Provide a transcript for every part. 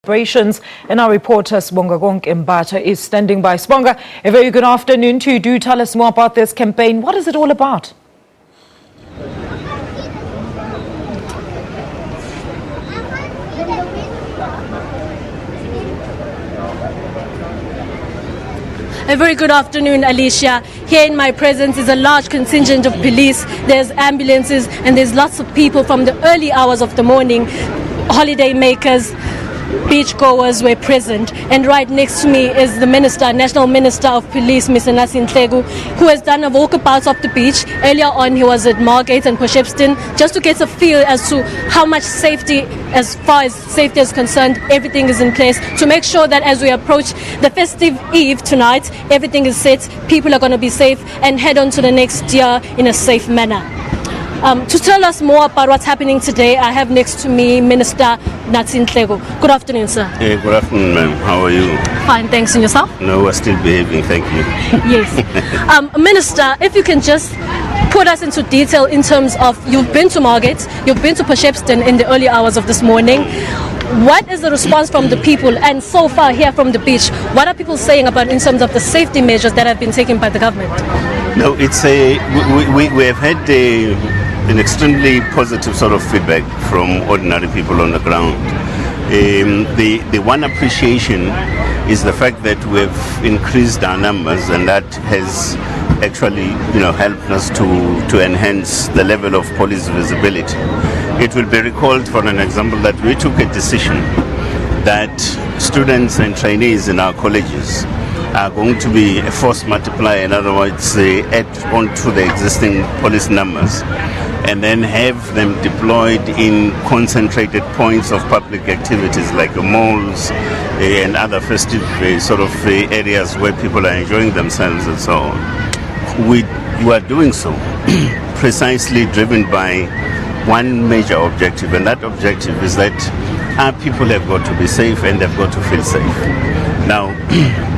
Operations, and our reporter Sbongakonke Mbatha is standing by. Sbonga, a very good afternoon to you. Do tell us more about this campaign. What is it all about? A very good afternoon, Alicia. Here in my presence is a large contingent of police. There's ambulances and there's lots of people from the early hours of the morning. Holiday makers, beachgoers were present, and right next to me is the National Minister of Police, Minister Nathi Nhleko, who has done a walkabout of the beach. Earlier on, he was at Margate and Potchefstroom just to get a feel as to how much safety, as far as safety is concerned, everything is in place to make sure that as we approach the festive eve tonight, everything is set, people are going to be safe and head on to the next year in a safe manner. To tell us more about what's happening today, I have next to me Minister Nathi Nhleko. Good afternoon, sir. Hey, good afternoon, ma'am. How are you? Fine, thanks. And yourself? No, we're still behaving, thank you. Yes. Minister, if you can just put us into detail in terms of, you've been to Margate, you've been to Potchefstroom in the early hours of this morning. What is the response from the people, and so far here from the beach, what are people saying about in terms of the safety measures that have been taken by the government? No, it's we have had an extremely positive sort of feedback from ordinary people on the ground. The one appreciation is the fact that we've increased our numbers, and that has actually, helped us to enhance the level of police visibility. It will be recalled, for an example, that we took a decision that students and trainees in our colleges are going to be a force multiplier, in other words, add on to the existing police numbers, and then have them deployed in concentrated points of public activities like malls and other festive sort of areas where people are enjoying themselves and so on. We are doing so precisely driven by one major objective, and that objective is that our people have got to be safe and they've got to feel safe. Now,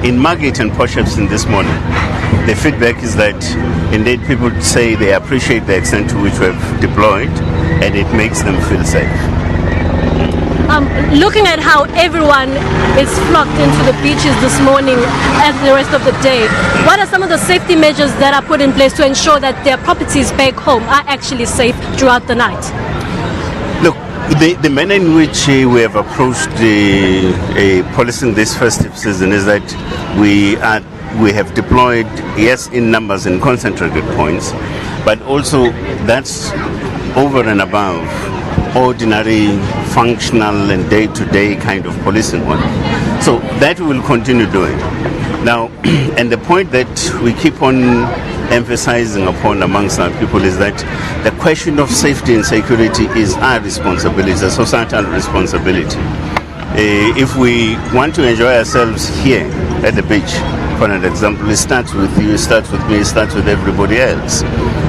in Margate and Potchefstroom this morning, the feedback is that indeed people say they appreciate the extent to which we've deployed, and it makes them feel safe. Looking at how everyone is flocked into the beaches this morning and the rest of the day, what are some of the safety measures that are put in place to ensure that their properties back home are actually safe throughout the night? Look, the manner in which we have approached policing this festive season is that we have deployed, yes, in numbers in concentrated points, but also that's over and above ordinary, functional and day-to-day kind of policing work. So that we will continue doing. Now, and the point that we keep on emphasizing upon amongst our people is that the question of safety and security is our responsibility, a societal responsibility. If we want to enjoy ourselves here at the beach, for an example, it starts with you, it starts with me, it starts with everybody else,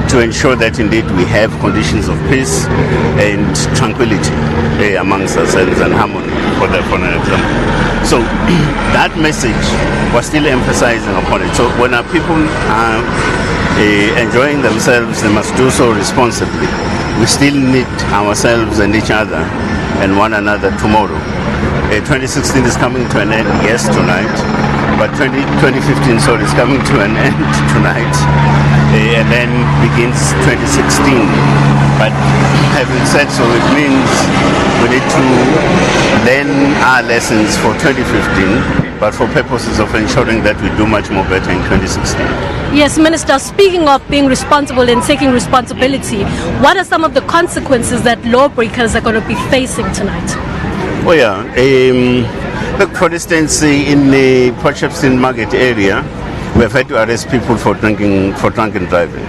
to ensure that indeed we have conditions of peace and tranquility amongst ourselves and harmony, for an example. So that message was still emphasizing upon it. So when our people are enjoying themselves, they must do so responsibly. We still need ourselves and each other and one another tomorrow. 2016 is coming to an end, yes, tonight, but 2015 is coming to an end tonight, and then begins 2016. But having said so, it means we need to learn our lessons for 2015, but for purposes of ensuring that we do much more better in 2016. Yes, Minister, speaking of being responsible and taking responsibility, what are some of the consequences that lawbreakers are going to be facing tonight? Oh yeah, look, for instance, in the Potchefstroom Market area, we have had to arrest people for drunken driving.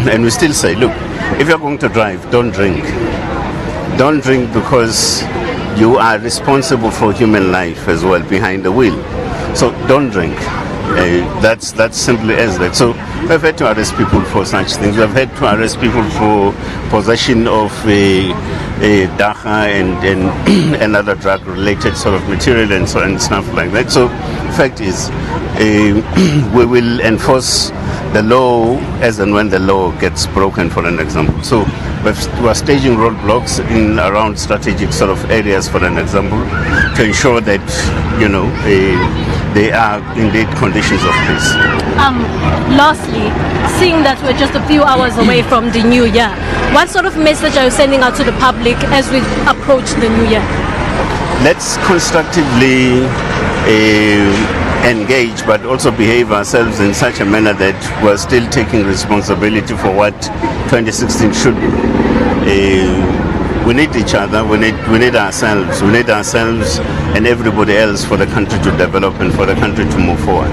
And we still say, look, if you're going to drive, don't drink. Don't drink, because you are responsible for human life as well behind the wheel. So don't drink. That's simply as that. So we've had to arrest people for such things. We've had to arrest people for possession of dacha and other drug-related sort of material and stuff like that. So the fact is, we will enforce the law as and when the law gets broken, for an example. So we're staging roadblocks in around strategic sort of areas, for an example, to ensure that, they are indeed conditions of peace. Lastly, seeing that we're just a few hours away from the new year, what sort of message are you sending out to the public as we approach the new year? Let's constructively engage, but also behave ourselves in such a manner that we're still taking responsibility for what 2016 should be. We need each other, we need ourselves and everybody else for the country to develop and for the country to move forward.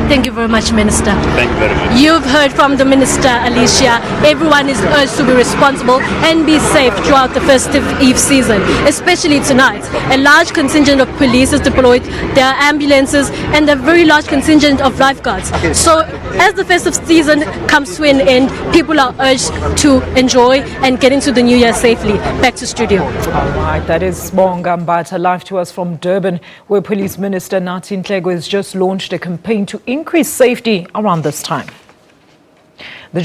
Thank you very much, Minister. Thank you very much. You've heard from the Minister, Alicia. Everyone is urged to be responsible and be safe throughout the festive Eve season, especially tonight. A large contingent of police is deployed, there are ambulances, and a very large contingent of lifeguards. So as the festive season comes to an end, people are urged to enjoy and get into the new year safely. Back to studio. All right, that is Sbongakonke Mbatha, live to us from Durban, where Police Minister Nathi Nhleko has just launched a campaign to increase safety around this time. The